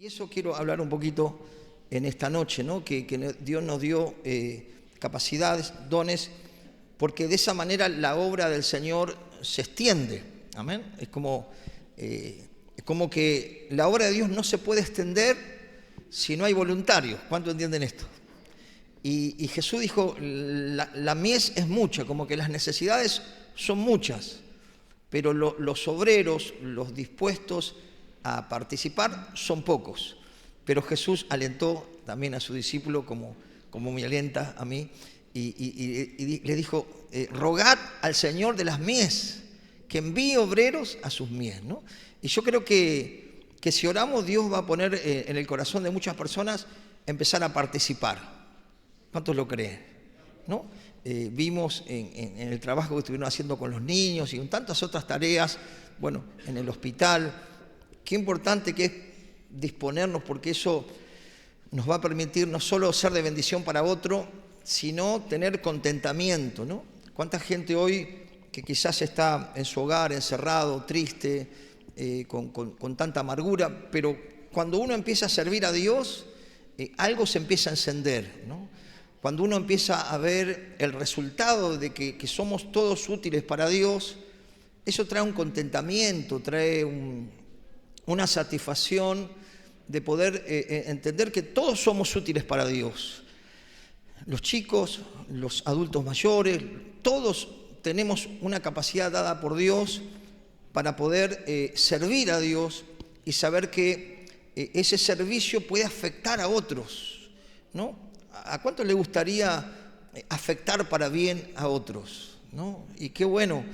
Y eso quiero hablar un poquito en esta noche, ¿no? Que Dios nos dio capacidades, dones, porque de esa manera la obra del Señor se extiende. Amén. Es como que la obra de Dios no se puede extender si no hay voluntarios. ¿Cuántos entienden esto? Y Jesús dijo, la mies es mucha, como que las necesidades son muchas, pero los obreros, los dispuestos a participar, son pocos. Pero Jesús alentó también a su discípulo, como me alienta a mí, y le dijo, rogad al Señor de las mies, que envíe obreros a sus mies, ¿no? Y yo creo que si oramos, Dios va a poner en el corazón de muchas personas empezar a participar. ¿Cuántos lo creen? ¿No? Vimos en el trabajo que estuvieron haciendo con los niños y en tantas otras tareas, bueno, en el hospital, qué importante que es disponernos, porque eso nos va a permitir no solo ser de bendición para otro, sino tener contentamiento, ¿no? ¿Cuánta gente hoy que quizás está en su hogar, encerrado, triste, con tanta amargura, pero cuando uno empieza a servir a Dios, algo se empieza a encender, ¿no? Cuando uno empieza a ver el resultado de que somos todos útiles para Dios, eso trae un contentamiento, trae una satisfacción de poder entender que todos somos útiles para Dios. Los chicos, los adultos mayores, todos tenemos una capacidad dada por Dios para poder servir a Dios y saber que ese servicio puede afectar a otros, ¿no? ¿A cuánto le gustaría afectar para bien a otros, ¿no? Y qué bueno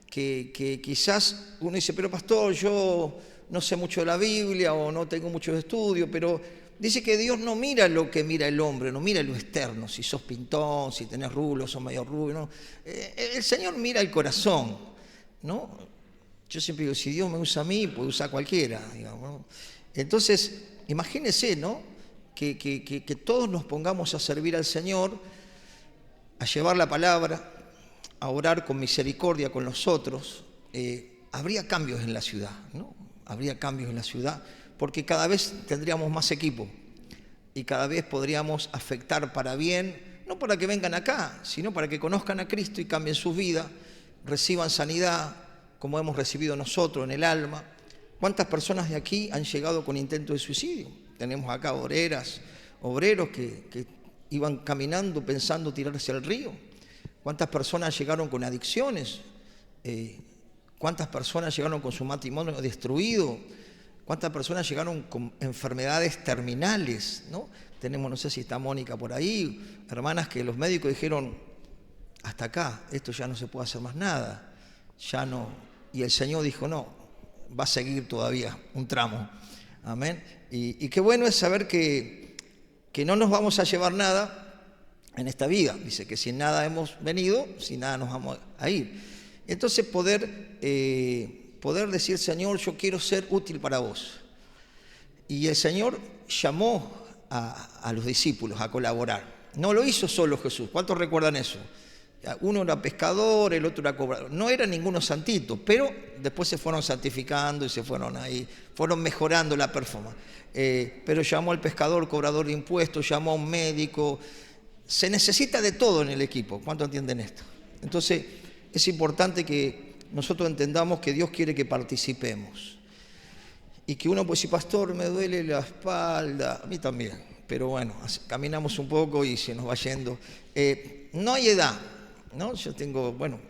que quizás uno dice, pero pastor, yo no sé mucho de la Biblia o no tengo muchos estudios, pero dice que Dios no mira lo que mira el hombre, no mira lo externo, si sos pintón, si tenés rulos o medio rubio, ¿no? El Señor mira el corazón, ¿no? Yo siempre digo, si Dios me usa a mí, puede usar a cualquiera, digamos, ¿no? Entonces, imagínense, ¿no? Que todos nos pongamos a servir al Señor, a llevar la palabra, a orar con misericordia con los otros. Habría cambios en la ciudad, ¿no? Habría cambios en la ciudad, porque cada vez tendríamos más equipo y cada vez podríamos afectar para bien, no para que vengan acá, sino para que conozcan a Cristo y cambien sus vidas, reciban sanidad, como hemos recibido nosotros en el alma. ¿Cuántas personas de aquí han llegado con intento de suicidio? Tenemos acá obreros que iban caminando pensando tirarse al río. ¿Cuántas personas llegaron con adicciones? ¿Cuántas personas llegaron con su matrimonio destruido? ¿Cuántas personas llegaron con enfermedades terminales, ¿no? Tenemos, no sé si está Mónica por ahí, hermanas que los médicos dijeron, hasta acá, esto ya no se puede hacer más nada, ya no. Y el Señor dijo, no, va a seguir todavía un tramo. Amén. Y qué bueno es saber que no nos vamos a llevar nada en esta vida. Dice que sin nada hemos venido, sin nada nos vamos a ir. Entonces poder decir, Señor, yo quiero ser útil para vos. Y el Señor llamó a los discípulos a colaborar. No lo hizo solo Jesús. ¿Cuántos recuerdan eso? Uno era pescador, el otro era cobrador. No eran ninguno santitos, pero después se fueron santificando y se fueron ahí, fueron mejorando la performance. Pero llamó al pescador, cobrador de impuestos, llamó a un médico. Se necesita de todo en el equipo. ¿Cuántos entienden esto? Entonces, es importante que nosotros entendamos que Dios quiere que participemos. Y que uno puede decir, pastor, me duele la espalda. A mí también. Pero bueno, caminamos un poco y se nos va yendo. No hay edad, ¿no? Yo tengo, bueno,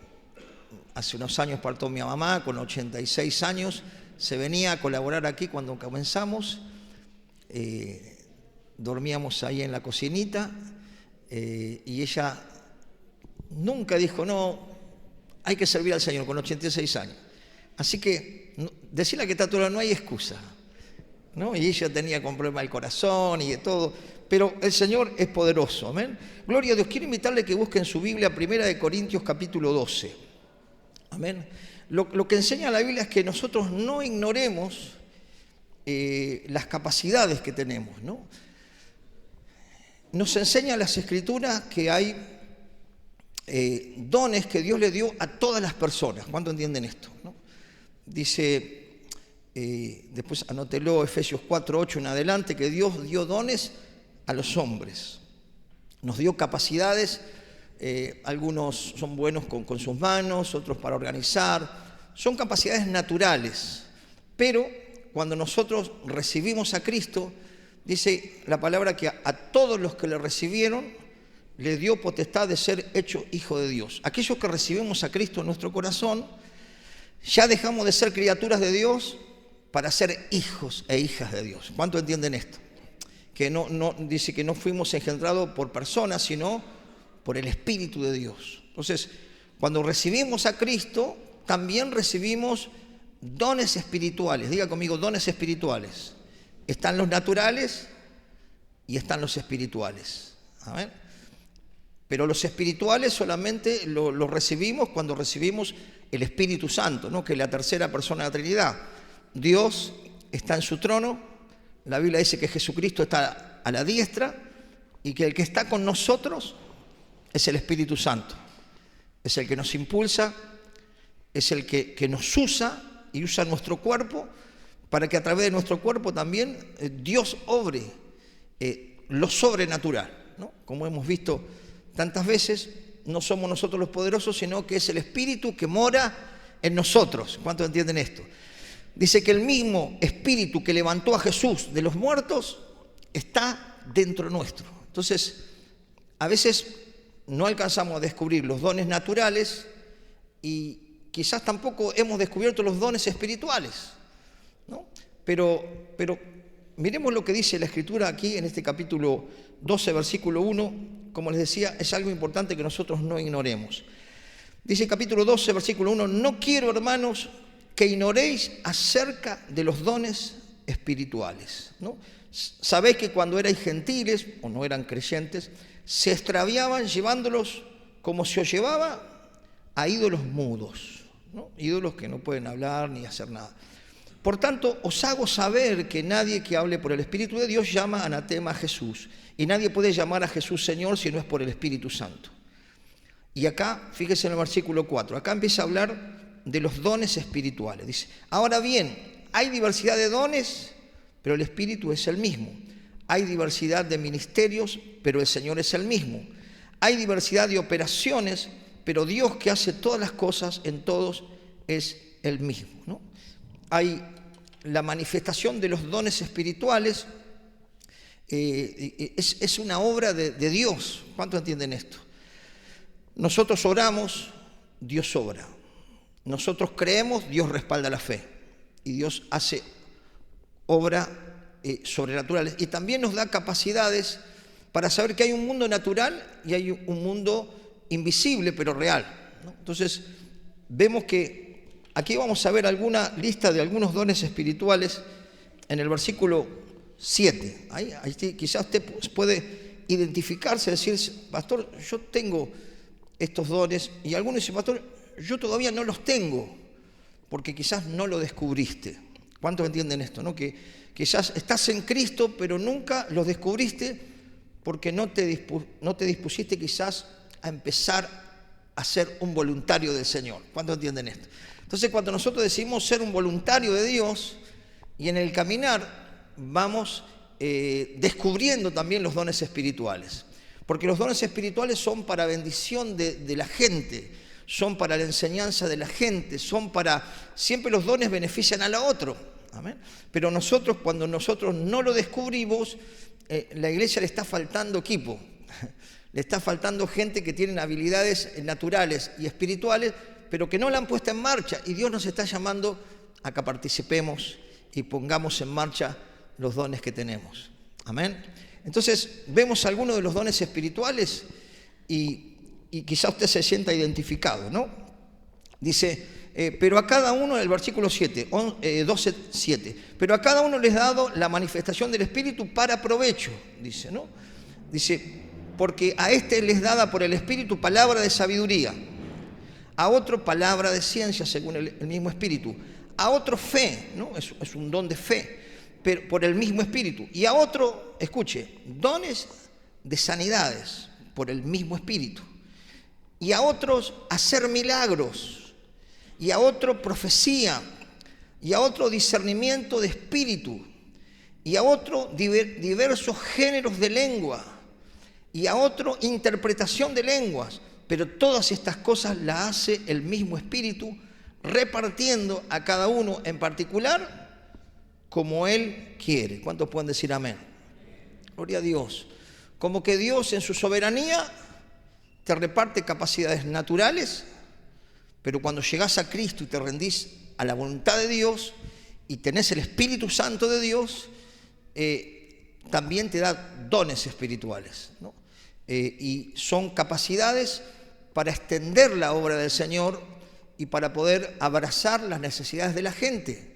hace unos años partió mi mamá, con 86 años, se venía a colaborar aquí cuando comenzamos, dormíamos ahí en la cocinita, y ella nunca dijo, no, hay que servir al Señor, con 86 años. Así que, decirle que está toda, no hay excusa, ¿no? Y ella tenía con problema del corazón y de todo, pero el Señor es poderoso, amén. Gloria a Dios. Quiero invitarle a que busquen su Biblia, 1 Corintios capítulo 12, amén. Lo que enseña la Biblia es que nosotros no ignoremos las capacidades que tenemos, ¿no? Nos enseña las Escrituras que hay dones que Dios le dio a todas las personas. ¿Cuánto entienden esto, no? Dice, después anótelo, Efesios 4:8 en adelante, que Dios dio dones a los hombres. Nos dio capacidades, algunos son buenos con sus manos, otros para organizar. Son capacidades naturales, pero cuando nosotros recibimos a Cristo, dice la palabra que a todos los que le recibieron, le dio potestad de ser hecho hijo de Dios. Aquellos que recibimos a Cristo en nuestro corazón, ya dejamos de ser criaturas de Dios para ser hijos e hijas de Dios. ¿Cuánto entienden esto? Que dice que no fuimos engendrados por personas, sino por el Espíritu de Dios. Entonces, cuando recibimos a Cristo, también recibimos dones espirituales. Diga conmigo, dones espirituales. Están los naturales y están los espirituales. Amén. Pero los espirituales solamente los recibimos cuando recibimos el Espíritu Santo, ¿no? Que es la tercera persona de la Trinidad. Dios está en su trono, la Biblia dice que Jesucristo está a la diestra y que el que está con nosotros es el Espíritu Santo. Es el que nos impulsa, es el que nos usa y usa nuestro cuerpo para que a través de nuestro cuerpo también Dios obre lo sobrenatural, ¿no? Como hemos visto tantas veces, no somos nosotros los poderosos, sino que es el Espíritu que mora en nosotros. ¿Cuántos entienden esto? Dice que el mismo Espíritu que levantó a Jesús de los muertos está dentro nuestro. Entonces, a veces no alcanzamos a descubrir los dones naturales y quizás tampoco hemos descubierto los dones espirituales, ¿no? Pero miremos lo que dice la Escritura aquí en este capítulo 12, versículo 1. Como les decía, es algo importante que nosotros no ignoremos. Dice capítulo 12, versículo 1, no quiero, hermanos, que ignoréis acerca de los dones espirituales, ¿no? Sabéis que cuando erais gentiles, o no eran creyentes, se extraviaban llevándolos como se os llevaba a ídolos mudos, ¿no? Ídolos que no pueden hablar ni hacer nada. Por tanto, os hago saber que nadie que hable por el Espíritu de Dios llama anatema a Jesús. Y nadie puede llamar a Jesús Señor si no es por el Espíritu Santo. Y acá, fíjese en el versículo 4, acá empieza a hablar de los dones espirituales. Dice, ahora bien, hay diversidad de dones, pero el Espíritu es el mismo. Hay diversidad de ministerios, pero el Señor es el mismo. Hay diversidad de operaciones, pero Dios que hace todas las cosas en todos es el mismo, ¿no? Hay la manifestación de los dones espirituales, es una obra de Dios. ¿Cuántos entienden esto? Nosotros oramos, Dios obra. Nosotros creemos, Dios respalda la fe. Y Dios hace obra sobrenaturales. Y también nos da capacidades para saber que hay un mundo natural y hay un mundo invisible, pero real, ¿no? Entonces, vemos que aquí vamos a ver alguna lista de algunos dones espirituales en el versículo 7. Ahí quizás usted puede identificarse, decir, pastor, yo tengo estos dones, y algunos dicen, pastor, yo todavía no los tengo, porque quizás no lo descubriste. ¿Cuántos entienden esto, no? Que quizás estás en Cristo, pero nunca los descubriste porque no te dispusiste quizás a empezar a ser un voluntario del Señor. ¿Cuántos entienden esto? Entonces, cuando nosotros decidimos ser un voluntario de Dios y en el caminar vamos descubriendo también los dones espirituales. Porque los dones espirituales son para bendición de la gente, son para la enseñanza de la gente, siempre los dones benefician a la otra. ¿Amén? Pero nosotros, cuando nosotros no lo descubrimos, la iglesia le está faltando equipo. Le está faltando gente que tiene habilidades naturales y espirituales, pero que no la han puesto en marcha. Y Dios nos está llamando a que participemos y pongamos en marcha los dones que tenemos. Amén. Entonces, vemos algunos de los dones espirituales y quizá usted se sienta identificado, ¿no? Dice, pero a cada uno, en el versículo 12:7, pero a cada uno les ha dado la manifestación del Espíritu para provecho, dice, ¿no? Dice, porque a este les dada por el Espíritu palabra de sabiduría, a otro palabra de ciencia según el mismo Espíritu, a otro fe, ¿no? Es un don de fe, pero por el mismo Espíritu, y a otro, escuche, dones de sanidades por el mismo Espíritu, y a otros hacer milagros, y a otro profecía, y a otro discernimiento de espíritu, y a otro diversos géneros de lengua, y a otro interpretación de lenguas. Pero todas estas cosas las hace el mismo Espíritu, repartiendo a cada uno en particular como Él quiere. ¿Cuántos pueden decir amén? Gloria a Dios. Como que Dios en su soberanía te reparte capacidades naturales, pero cuando llegás a Cristo y te rendís a la voluntad de Dios y tenés el Espíritu Santo de Dios, también te da dones espirituales, ¿no? Y son capacidades para extender la obra del Señor y para poder abrazar las necesidades de la gente.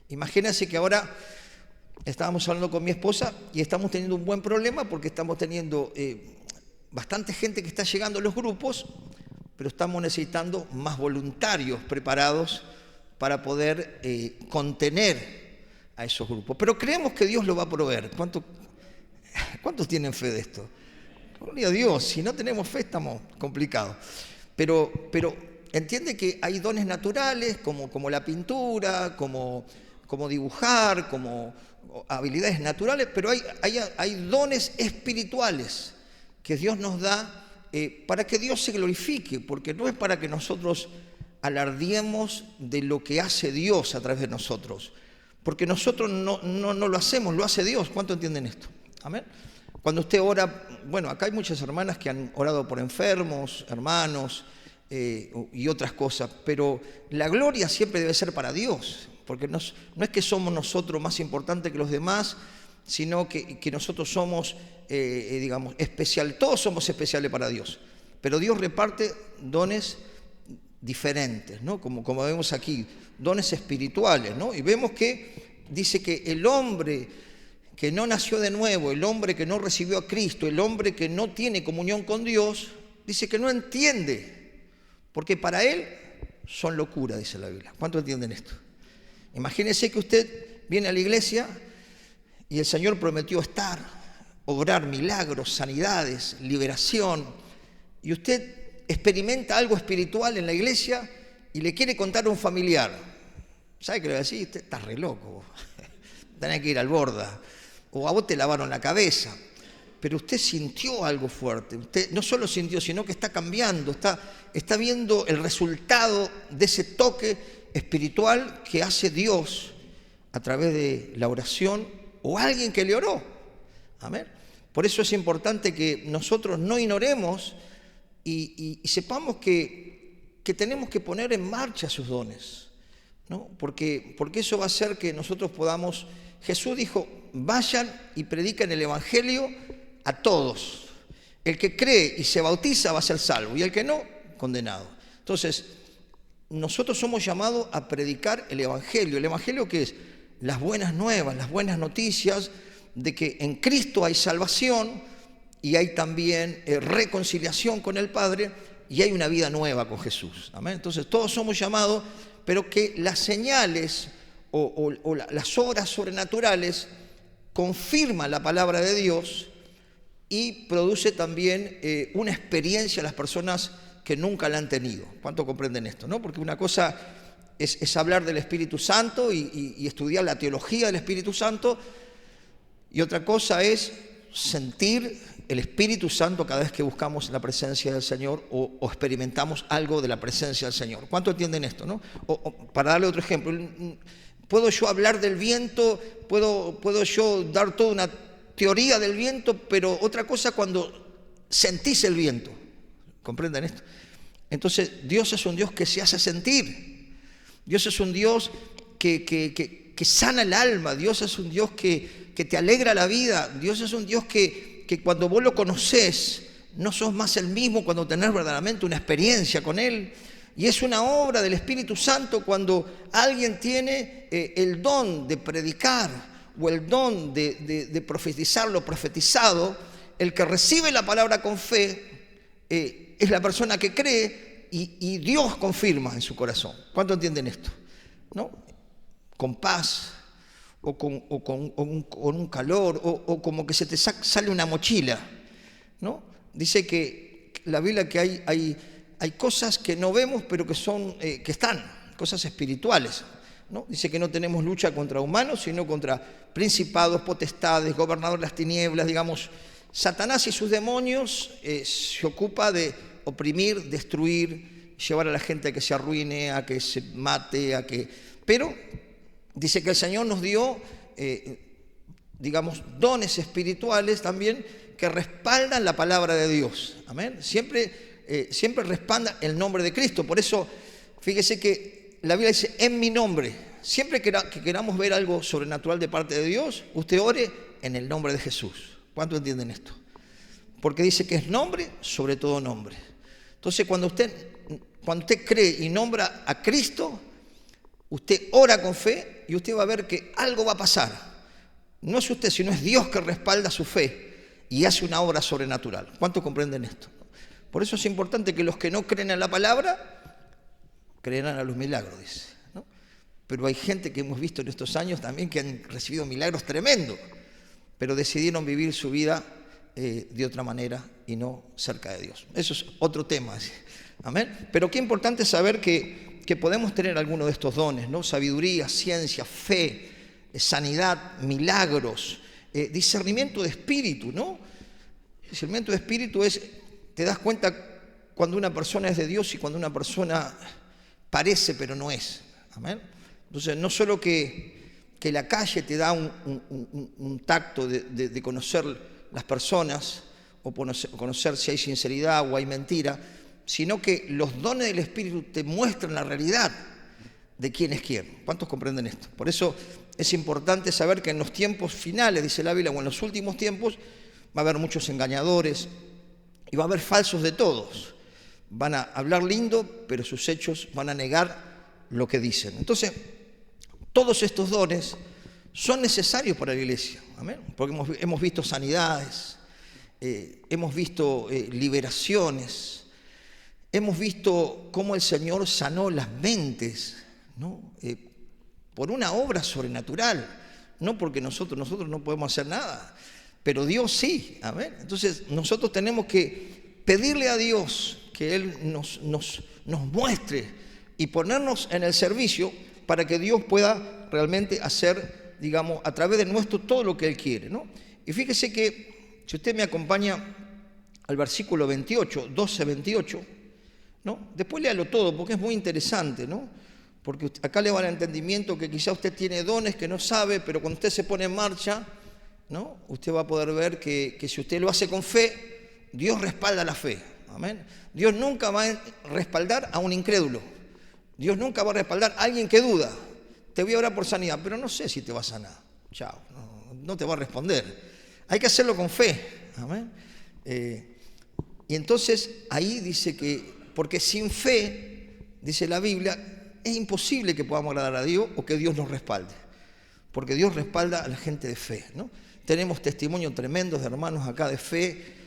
Imagínense que ahora estábamos hablando con mi esposa y estamos teniendo un buen problema porque estamos teniendo bastante gente que está llegando a los grupos, pero estamos necesitando más voluntarios preparados para poder contener a esos grupos. Pero creemos que Dios lo va a proveer. ¿Cuántos tienen fe de esto? Gloria a Dios, si no tenemos fe estamos complicados. Pero entiende que hay dones naturales como la pintura, como dibujar, como habilidades naturales, pero hay dones espirituales que Dios nos da para que Dios se glorifique, porque no es para que nosotros alardiemos de lo que hace Dios a través de nosotros, porque nosotros no lo hacemos, lo hace Dios. ¿Cuánto entienden esto? Amén. Cuando usted ora, bueno, acá hay muchas hermanas que han orado por enfermos, hermanos y otras cosas, pero la gloria siempre debe ser para Dios, porque no es que somos nosotros más importantes que los demás, sino que nosotros somos, digamos, todos somos especiales para Dios, pero Dios reparte dones diferentes, ¿no? Como vemos aquí, dones espirituales, ¿no? Y vemos que dice que el hombre que no nació de nuevo, el hombre que no recibió a Cristo, el hombre que no tiene comunión con Dios, dice que no entiende, porque para él son locura, dice la Biblia. ¿Cuántos entienden esto? Imagínese que usted viene a la iglesia y el Señor prometió estar, obrar milagros, sanidades, liberación, y usted experimenta algo espiritual en la iglesia y le quiere contar a un familiar. ¿Sabe qué le va a decir? Usted está re loco, tenés que ir al Borda. O a vos te lavaron la cabeza, pero usted sintió algo fuerte. Usted no solo sintió, sino que está cambiando, está viendo el resultado de ese toque espiritual que hace Dios a través de la oración o alguien que le oró. Amén. Por eso es importante que nosotros no ignoremos y sepamos que tenemos que poner en marcha sus dones, ¿no? Porque eso va a hacer que nosotros podamos. Jesús dijo: vayan y predican el Evangelio a todos. El que cree y se bautiza va a ser salvo, y el que no, condenado. Entonces, nosotros somos llamados a predicar el Evangelio. ¿El Evangelio qué es? Las buenas nuevas, las buenas noticias de que en Cristo hay salvación y hay también reconciliación con el Padre y hay una vida nueva con Jesús. ¿Amén? Entonces, todos somos llamados, pero que las señales o las obras sobrenaturales confirman la palabra de Dios y produce también una experiencia a las personas que nunca la han tenido. ¿Cuánto comprenden esto, no? Porque una cosa es hablar del Espíritu Santo y estudiar la teología del Espíritu Santo, y otra cosa es sentir el Espíritu Santo cada vez que buscamos la presencia del Señor o experimentamos algo de la presencia del Señor. ¿Cuánto entienden esto, no? Para darle otro ejemplo, puedo yo hablar del viento, puedo yo dar toda una teoría del viento, pero otra cosa cuando sentís el viento. ¿Comprenden esto? Entonces, Dios es un Dios que se hace sentir. Dios es un Dios que sana el alma. Dios es un Dios que te alegra la vida. Dios es un Dios que cuando vos lo conocés, no sos más el mismo cuando tenés verdaderamente una experiencia con Él. Y es una obra del Espíritu Santo cuando alguien tiene el don de predicar o el don de profetizar lo profetizado. El que recibe la palabra con fe es la persona que cree y Dios confirma en su corazón. ¿Cuánto entienden esto? ¿No? Con paz o con un calor o como que se te sale una mochila, ¿no? Dice que la Biblia que hay cosas que no vemos pero que están, cosas espirituales. ¿no? Dice que no tenemos lucha contra humanos, sino contra principados, potestades, gobernadores de las tinieblas, digamos. Satanás y sus demonios se ocupa de oprimir, destruir, llevar a la gente a que se arruine, a que se mate, Pero dice que el Señor nos dio, digamos, dones espirituales también que respaldan la palabra de Dios. Amén. Siempre respalda el nombre de Cristo. Por eso, fíjese que la Biblia dice, en mi nombre. Siempre que queramos ver algo sobrenatural de parte de Dios, usted ore en el nombre de Jesús. ¿Cuántos entienden esto? Porque dice que es nombre sobre todo nombre. Entonces, cuando usted cree y nombra a Cristo, usted ora con fe y usted va a ver que algo va a pasar. No es usted, sino es Dios que respalda su fe y hace una obra sobrenatural. ¿Cuántos comprenden esto? Por eso es importante que los que no creen en la palabra, creerán a los milagros, dice, ¿no? Pero hay gente que hemos visto en estos años también que han recibido milagros tremendos, pero decidieron vivir su vida de otra manera y no cerca de Dios. Eso es otro tema. Amén. Pero qué importante saber que podemos tener alguno de estos dones, ¿no? Sabiduría, ciencia, fe, sanidad, milagros, discernimiento de espíritu, ¿no? Discernimiento de espíritu es, te das cuenta cuando una persona es de Dios y cuando una persona parece pero no es. Amén. Entonces, no solo que la calle te da un tacto de conocer las personas o conocer si hay sinceridad o hay mentira, sino que los dones del Espíritu te muestran la realidad de quién es quién. ¿Cuántos comprenden esto? Por eso es importante saber que en los tiempos finales, dice la Biblia, o en los últimos tiempos, va a haber muchos engañadores y va a haber falsos de todos. Van a hablar lindo, pero sus hechos van a negar lo que dicen. Entonces, todos estos dones son necesarios para la iglesia, ¿amén? Porque hemos visto sanidades, hemos visto liberaciones, hemos visto cómo el Señor sanó las mentes, ¿no? Por una obra sobrenatural, no porque nosotros no podemos hacer nada, pero Dios sí, amén. Entonces nosotros tenemos que pedirle a Dios que Él nos muestre y ponernos en el servicio para que Dios pueda realmente hacer, digamos, a través de nuestro todo lo que Él quiere, ¿no? Y fíjese que, si usted me acompaña al versículo 28, 12, 28, ¿no? Después léalo todo porque es muy interesante, ¿no? Porque acá le va el entendimiento que quizá usted tiene dones que no sabe, pero cuando usted se pone en marcha, ¿no? Usted va a poder ver que si usted lo hace con fe, Dios respalda la fe, amén. Dios nunca va a respaldar a un incrédulo. Dios nunca va a respaldar a alguien que duda. Te voy a orar por sanidad, pero no sé si te va a sanar. Chao, no te va a responder. Hay que hacerlo con fe. Amén. Y entonces ahí dice que, porque sin fe, dice la Biblia, es imposible que podamos agradar a Dios o que Dios nos respalde. Porque Dios respalda a la gente de fe, ¿no? Tenemos testimonios tremendos de hermanos acá de fe,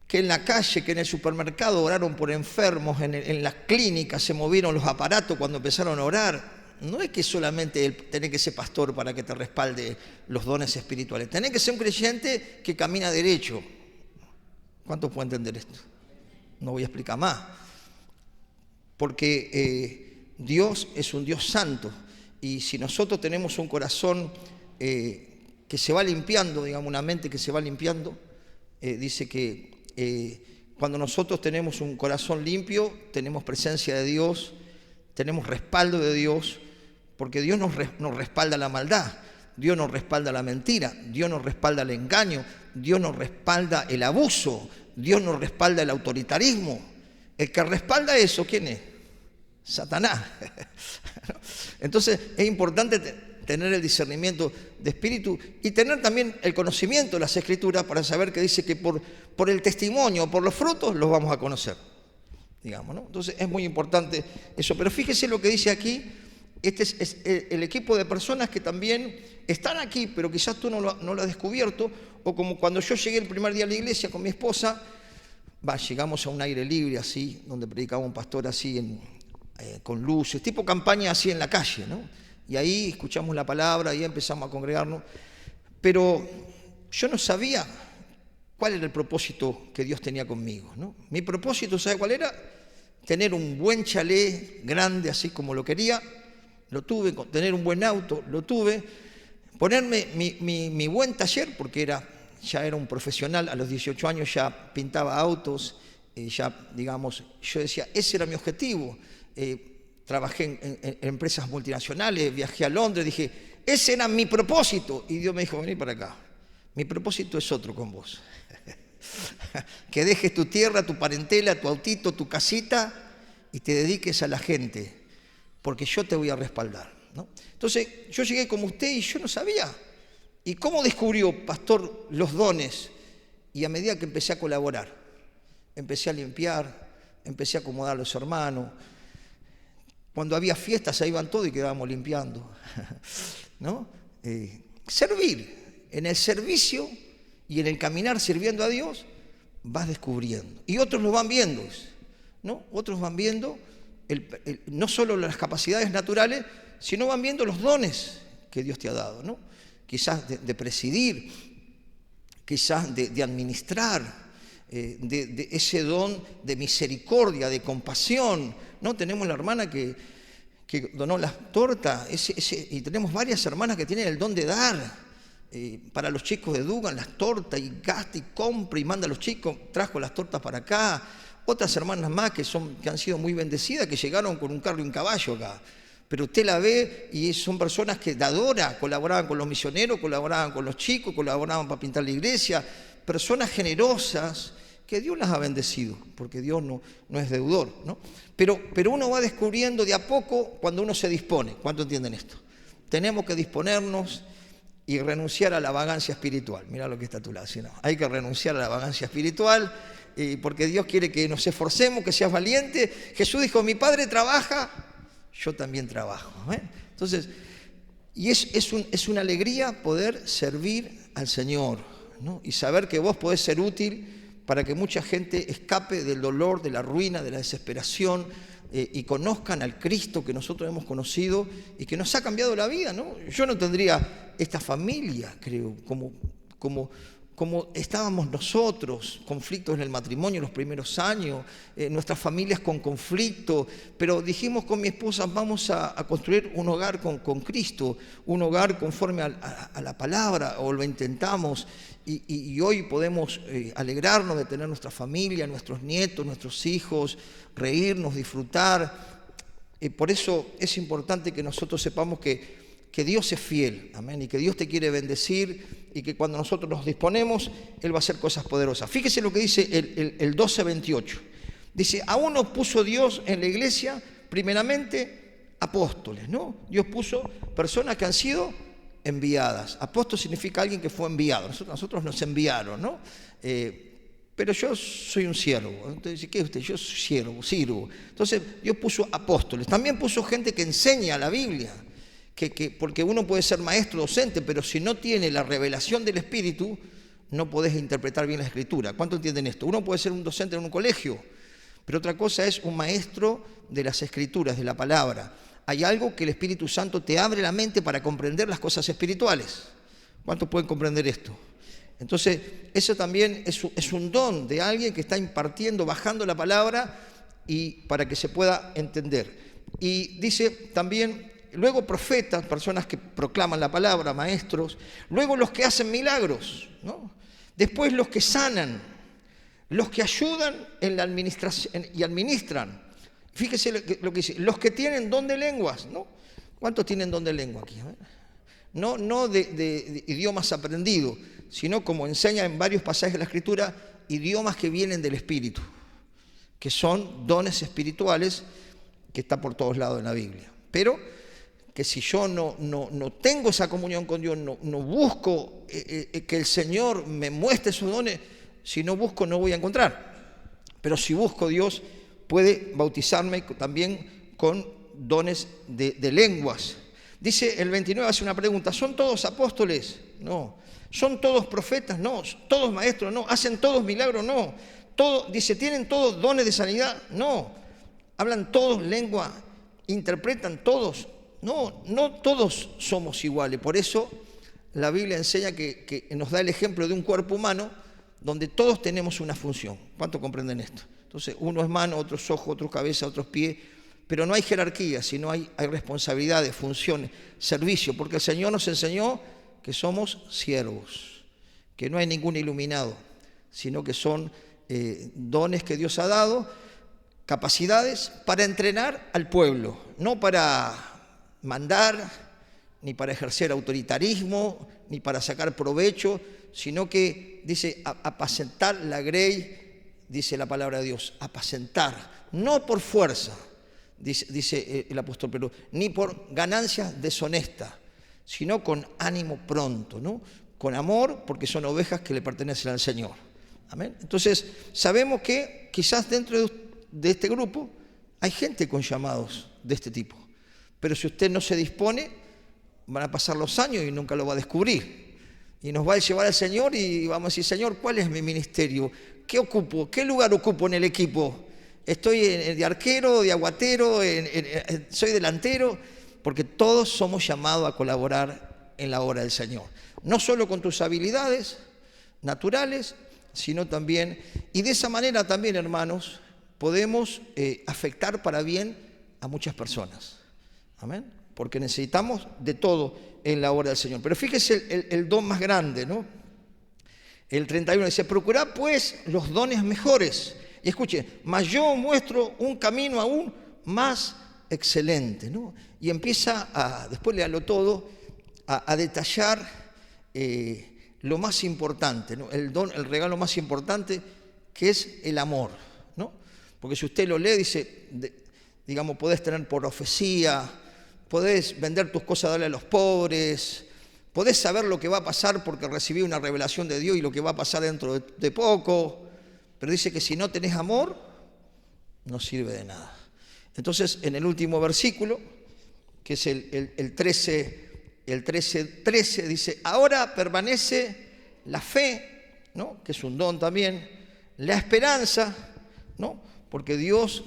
que en la calle, que en el supermercado oraron por enfermos, en las clínicas se movieron los aparatos cuando empezaron a orar. No es que solamente tenés que ser pastor para que te respalde los dones espirituales. Tenés que ser un creyente que camina derecho. ¿Cuántos pueden entender esto? No voy a explicar más. Porque Dios es un Dios santo. Y si nosotros tenemos un corazón que se va limpiando, digamos, una mente que se va limpiando, dice que cuando nosotros tenemos un corazón limpio, tenemos presencia de Dios, tenemos respaldo de Dios, porque Dios nos respalda la maldad, Dios nos respalda la mentira, Dios nos respalda el engaño, Dios nos respalda el abuso, Dios nos respalda el autoritarismo. El que respalda eso, ¿quién es? Satanás. Entonces es importante tener el discernimiento de espíritu y tener también el conocimiento de las Escrituras para saber que dice que por el testimonio, por los frutos, los vamos a conocer. Digamos, ¿no? Entonces es muy importante eso. Pero fíjese lo que dice aquí. Este es el equipo de personas que también están aquí, pero quizás tú no lo has descubierto. O como cuando yo llegué el primer día a la iglesia con mi esposa, llegamos a un aire libre así, donde predicaba un pastor así, con luces, tipo campaña así en la calle, ¿no? Y ahí escuchamos la palabra y empezamos a congregarnos. Pero yo no sabía cuál era el propósito que Dios tenía conmigo, ¿no? Mi propósito, ¿sabe cuál era? Tener un buen chalet grande, así como lo quería, lo tuve, tener un buen auto, lo tuve, ponerme mi buen taller, porque ya era un profesional, a los 18 años ya pintaba autos, ya, digamos, yo decía, ese era mi objetivo. Trabajé en empresas multinacionales, viajé a Londres, dije, ese era mi propósito. Y Dios me dijo, vení para acá, mi propósito es otro con vos. Que dejes tu tierra, tu parentela, tu autito, tu casita y te dediques a la gente, porque yo te voy a respaldar, ¿no? Entonces, yo llegué como usted y yo no sabía. ¿Y cómo descubrió, pastor, los dones? Y a medida que empecé a colaborar, empecé a limpiar, empecé a acomodar a los hermanos. Cuando había fiestas, ahí iban todos y quedábamos limpiando, ¿no? Servir. En el servicio y en el caminar sirviendo a Dios, vas descubriendo. Y otros lo van viendo, ¿no? Otros van viendo no solo las capacidades naturales, sino van viendo los dones que Dios te ha dado, ¿no? Quizás de presidir, quizás de administrar, de ese don de misericordia, de compasión, ¿no? Tenemos la hermana que donó las tortas, y tenemos varias hermanas que tienen el don de dar. Para los chicos de Dugan, las tortas, y gasta y compra y manda a los chicos, trajo las tortas para acá. Otras hermanas más que han sido muy bendecidas, que llegaron con un carro y un caballo acá. Pero usted la ve y son personas que dadoras, colaboraban con los misioneros, colaboraban con los chicos, colaboraban para pintar la iglesia, personas generosas que Dios las ha bendecido, porque Dios no es deudor, ¿no? Pero uno va descubriendo de a poco cuando uno se dispone. ¿Cuánto entienden esto? Tenemos que disponernos y renunciar a la vagancia espiritual. Mira lo que está a tu lado, ¿sí? No, hay que renunciar a la vagancia espiritual, porque Dios quiere que nos esforcemos, que seas valiente. Jesús dijo, mi Padre trabaja, yo también trabajo, ¿eh? Entonces, y es una alegría poder servir al Señor, ¿no? Y saber que vos podés ser útil para que mucha gente escape del dolor, de la ruina, de la desesperación, y conozcan al Cristo que nosotros hemos conocido y que nos ha cambiado la vida, ¿no? Yo no tendría esta familia, creo, como estábamos nosotros, conflictos en el matrimonio los primeros años, nuestras familias con conflicto, pero dijimos con mi esposa, vamos a construir un hogar con Cristo, un hogar conforme a la palabra, o lo intentamos, y hoy podemos alegrarnos de tener nuestra familia, nuestros nietos, nuestros hijos, reírnos, disfrutar. Por eso es importante que nosotros sepamos que Dios es fiel, amén, y que Dios te quiere bendecir, y que cuando nosotros nos disponemos, Él va a hacer cosas poderosas. Fíjese lo que dice el 12:28. Dice, a uno puso Dios en la iglesia, primeramente, apóstoles, ¿no? Dios puso personas que han sido enviadas. Apóstol significa alguien que fue enviado. Nosotros nos enviaron, ¿no? Pero yo soy un siervo. Entonces dice, ¿qué es usted? Yo soy siervo. Entonces Dios puso apóstoles. También puso gente que enseña la Biblia. Porque uno puede ser maestro, docente, pero si no tiene la revelación del Espíritu, no podés interpretar bien la Escritura. ¿Cuánto entienden esto? Uno puede ser un docente en un colegio, pero otra cosa es un maestro de las Escrituras, de la palabra. Hay algo que el Espíritu Santo te abre la mente para comprender las cosas espirituales. ¿Cuántos pueden comprender esto? Entonces, eso también es un don de alguien que está impartiendo, bajando la palabra, y para que se pueda entender. Y dice también, luego profetas, personas que proclaman la palabra, maestros, luego los que hacen milagros, ¿no? Después los que sanan, los que ayudan en la administración y administran. Fíjese lo que dice, los que tienen don de lenguas, ¿no? ¿Cuántos tienen don de lengua aquí? No de idiomas aprendidos, sino, como enseña en varios pasajes de la Escritura, idiomas que vienen del Espíritu, que son dones espirituales que está por todos lados en la Biblia. Pero que si yo no tengo esa comunión con Dios, no busco que el Señor me muestre esos dones, si no busco no voy a encontrar. Pero si busco, Dios puede bautizarme también con dones de lenguas. Dice el 29, hace una pregunta, ¿son todos apóstoles? No. ¿Son todos profetas? No. ¿Todos maestros? No. ¿Hacen todos milagros? No. Dice, ¿tienen todos dones de sanidad? No. ¿Hablan todos lengua? ¿Interpretan todos? No todos somos iguales. Por eso la Biblia enseña que nos da el ejemplo de un cuerpo humano donde todos tenemos una función. ¿Cuánto comprenden esto? Entonces, uno es mano, otros ojos, otros cabeza, otros pies, pero no hay jerarquía, sino hay responsabilidades, funciones, servicio, porque el Señor nos enseñó que somos siervos, que no hay ningún iluminado, sino que son dones que Dios ha dado, capacidades para entrenar al pueblo, no para mandar, ni para ejercer autoritarismo, ni para sacar provecho, sino que dice apacentar la grey, dice la palabra de Dios, apacentar, no por fuerza, dice el apóstol Pedro, ni por ganancias deshonestas, sino con ánimo pronto, ¿no? Con amor, porque son ovejas que le pertenecen al Señor. Amén. Entonces, sabemos que quizás dentro de este grupo hay gente con llamados de este tipo, pero si usted no se dispone, van a pasar los años y nunca lo va a descubrir. Y nos va a llevar al Señor y vamos a decir, Señor, ¿cuál es mi ministerio? ¿Qué ocupo? ¿Qué lugar ocupo en el equipo? ¿Estoy de arquero, de aguatero, soy delantero? Porque todos somos llamados a colaborar en la obra del Señor. No solo con tus habilidades naturales, sino también, y de esa manera también, hermanos, podemos afectar para bien a muchas personas. Amén. Porque necesitamos de todo en la obra del Señor. Pero fíjese el don más grande, ¿no? El 31 dice, procurad pues los dones mejores. Y escuche, mas yo muestro un camino aún más excelente, ¿no? Y empieza después léalo todo, a detallar lo más importante, ¿no? El regalo más importante, que es el amor, ¿no? Porque si usted lo lee, dice, digamos, podés tener profecía, podés vender tus cosas, darle a los pobres, podés saber lo que va a pasar porque recibí una revelación de Dios y lo que va a pasar dentro de poco, pero dice que si no tenés amor, no sirve de nada. Entonces, en el último versículo, que es el 13, dice, ahora permanece la fe, ¿no? Que es un don también, la esperanza, ¿no? Porque Dios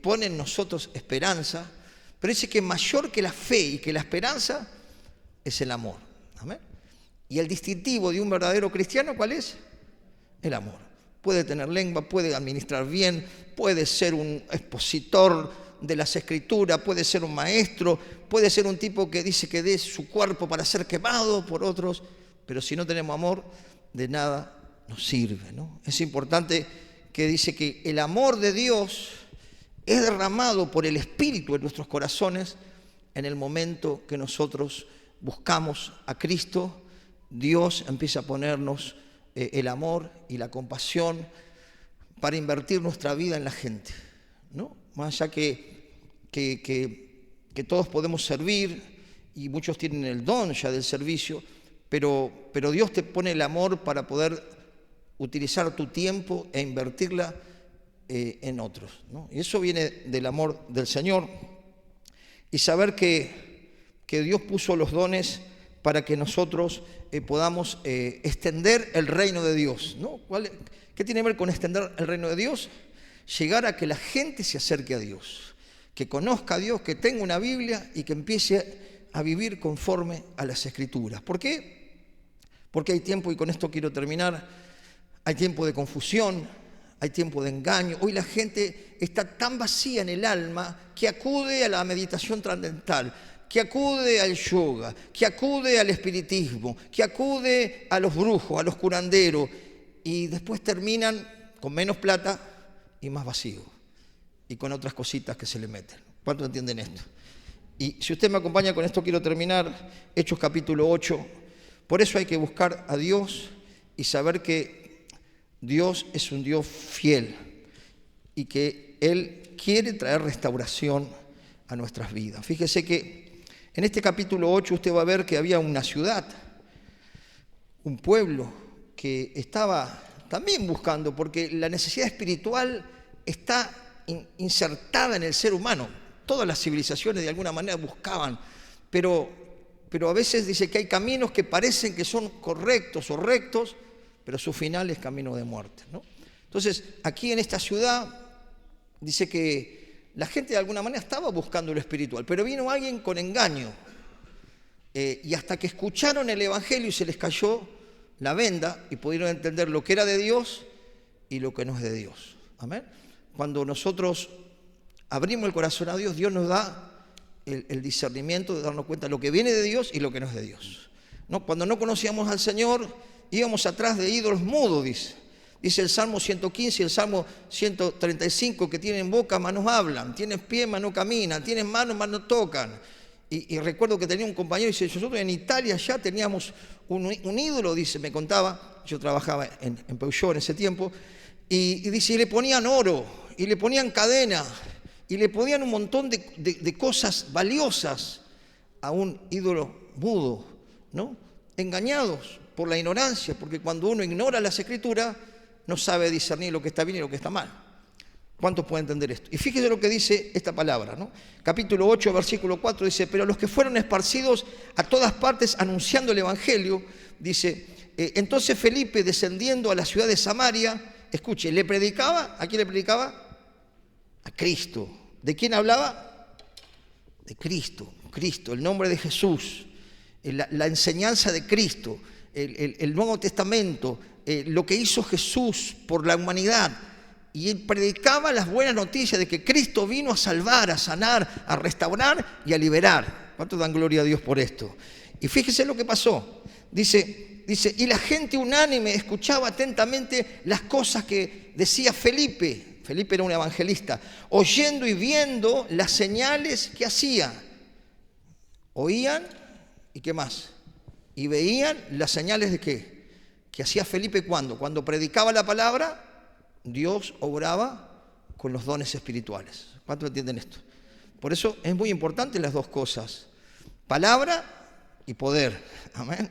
pone en nosotros esperanza, pero dice que mayor que la fe y que la esperanza es el amor. ¿Amén? Y el distintivo de un verdadero cristiano, ¿cuál es? El amor. Puede tener lengua, puede administrar bien, puede ser un expositor de las Escrituras, puede ser un maestro, puede ser un tipo que dice que dé su cuerpo para ser quemado por otros, pero si no tenemos amor, de nada nos sirve, ¿no? Es importante que dice que el amor de Dios es derramado por el Espíritu en nuestros corazones en el momento que nosotros buscamos a Cristo. Dios empieza a ponernos el amor y la compasión para invertir nuestra vida en la gente, ¿no? Más allá que todos podemos servir y muchos tienen el don ya del servicio, pero Dios te pone el amor para poder utilizar tu tiempo e invertirla en otros, ¿no? Y eso viene del amor del Señor y saber que Dios puso los dones para que nosotros podamos extender el reino de Dios, ¿no? ¿Qué tiene que ver con extender el reino de Dios? Llegar a que la gente se acerque a Dios, que conozca a Dios, que tenga una Biblia y que empiece a vivir conforme a las Escrituras. ¿Por qué? Porque hay tiempo, y con esto quiero terminar, hay tiempo de confusión, hay tiempo de engaño. Hoy la gente está tan vacía en el alma que acude a la meditación trascendental, que acude al yoga, que acude al espiritismo, que acude a los brujos, a los curanderos, y después terminan con menos plata y más vacío, y con otras cositas que se le meten. ¿Cuántos entienden esto? Y si usted me acompaña con esto, quiero terminar Hechos capítulo 8. Por eso hay que buscar a Dios y saber que Dios es un Dios fiel y que Él quiere traer restauración a nuestras vidas. Fíjese que en este capítulo 8 usted va a ver que había una ciudad, un pueblo que estaba también buscando, porque la necesidad espiritual está insertada en el ser humano. Todas las civilizaciones de alguna manera buscaban, pero a veces dice que hay caminos que parecen que son correctos o rectos, pero su final es camino de muerte, ¿no? Entonces, aquí en esta ciudad dice que la gente de alguna manera estaba buscando lo espiritual, pero vino alguien con engaño, y hasta que escucharon el Evangelio y se les cayó la venda y pudieron entender lo que era de Dios y lo que no es de Dios. Amén. Cuando nosotros abrimos el corazón a Dios, Dios nos da el discernimiento de darnos cuenta de lo que viene de Dios y lo que no es de Dios. ¿No? Cuando no conocíamos al Señor, íbamos atrás de ídolos mudos, dice. Dice el Salmo 115 y el Salmo 135, que tienen boca, mas no hablan, tienen pie, mas no caminan, tienen manos, mas no tocan. Y recuerdo que tenía un compañero, dice, nosotros en Italia ya teníamos un ídolo, dice, me contaba, yo trabajaba en Peugeot en ese tiempo, y dice, y le ponían oro, y le ponían cadena, y le ponían un montón de cosas valiosas a un ídolo mudo, ¿no? Engañados por la ignorancia, porque cuando uno ignora las Escrituras, no sabe discernir lo que está bien y lo que está mal. ¿Cuántos pueden entender esto? Y fíjese lo que dice esta palabra, ¿no? Capítulo 8, versículo 4, dice, pero los que fueron esparcidos a todas partes anunciando el Evangelio, dice, entonces Felipe, descendiendo a la ciudad de Samaria, escuche, ¿le predicaba? ¿A quién le predicaba? A Cristo. ¿De quién hablaba? De Cristo, Cristo, el nombre de Jesús, la enseñanza de Cristo, el Nuevo Testamento, lo que hizo Jesús por la humanidad. Y él predicaba las buenas noticias de que Cristo vino a salvar, a sanar, a restaurar y a liberar. ¿Cuántos dan gloria a Dios por esto? Y fíjese lo que pasó. Dice, y la gente unánime escuchaba atentamente las cosas que decía Felipe. Felipe era un evangelista, oyendo y viendo las señales que hacía. Oían, ¿y qué más? Y veían las señales de qué? Que hacía Felipe ¿cuándo? Cuando predicaba la palabra, Dios obraba con los dones espirituales. ¿Cuántos entienden esto? Por eso es muy importante las dos cosas. Palabra y poder. Amén.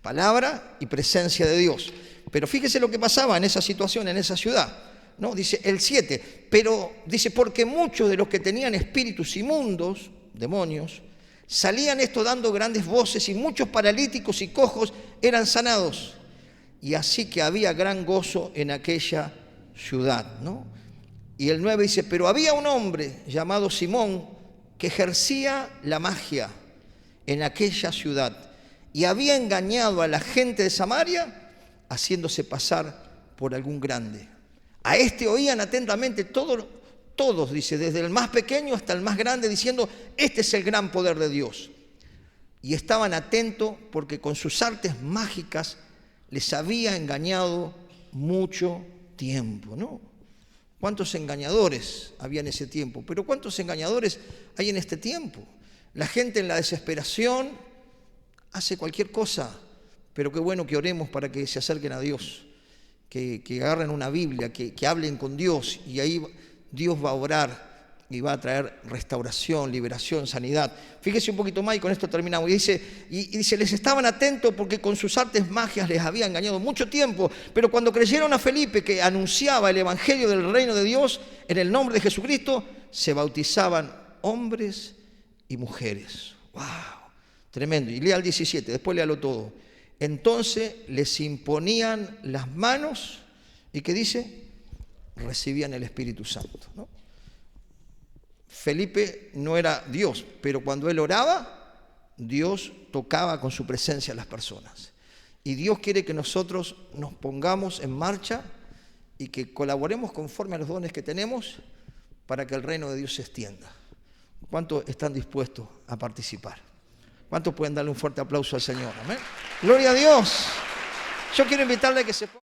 Palabra y presencia de Dios. Pero fíjese lo que pasaba en esa situación, en esa ciudad. ¿No? Dice el 7. Pero dice, porque muchos de los que tenían espíritus inmundos, demonios, salían esto dando grandes voces y muchos paralíticos y cojos eran sanados. Y así que había gran gozo en aquella ciudad, ¿no? Y el 9 dice, pero había un hombre llamado Simón que ejercía la magia en aquella ciudad y había engañado a la gente de Samaria haciéndose pasar por algún grande. A este oían atentamente todos, dice, desde el más pequeño hasta el más grande, diciendo, este es el gran poder de Dios. Y estaban atentos porque con sus artes mágicas les había engañado mucho tiempo, ¿no? ¿Cuántos engañadores había en ese tiempo? Pero ¿cuántos engañadores hay en este tiempo? La gente en la desesperación hace cualquier cosa, pero qué bueno que oremos para que se acerquen a Dios, que agarren una Biblia, que hablen con Dios, y ahí Dios va a obrar y va a traer restauración, liberación, sanidad. Fíjese un poquito más y con esto terminamos. Y dice, les estaban atentos porque con sus artes magias les había engañado mucho tiempo, pero cuando creyeron a Felipe que anunciaba el evangelio del reino de Dios en el nombre de Jesucristo, se bautizaban hombres y mujeres. ¡Wow! Tremendo. Y lea el 17, después léalo todo. Entonces les imponían las manos y ¿qué dice? Recibían el Espíritu Santo, ¿no? Felipe no era Dios, pero cuando él oraba, Dios tocaba con su presencia a las personas. Y Dios quiere que nosotros nos pongamos en marcha y que colaboremos conforme a los dones que tenemos para que el reino de Dios se extienda. ¿Cuántos están dispuestos a participar? ¿Cuántos pueden darle un fuerte aplauso al Señor? Amén. Gloria a Dios. Yo quiero invitarle a que se ponga.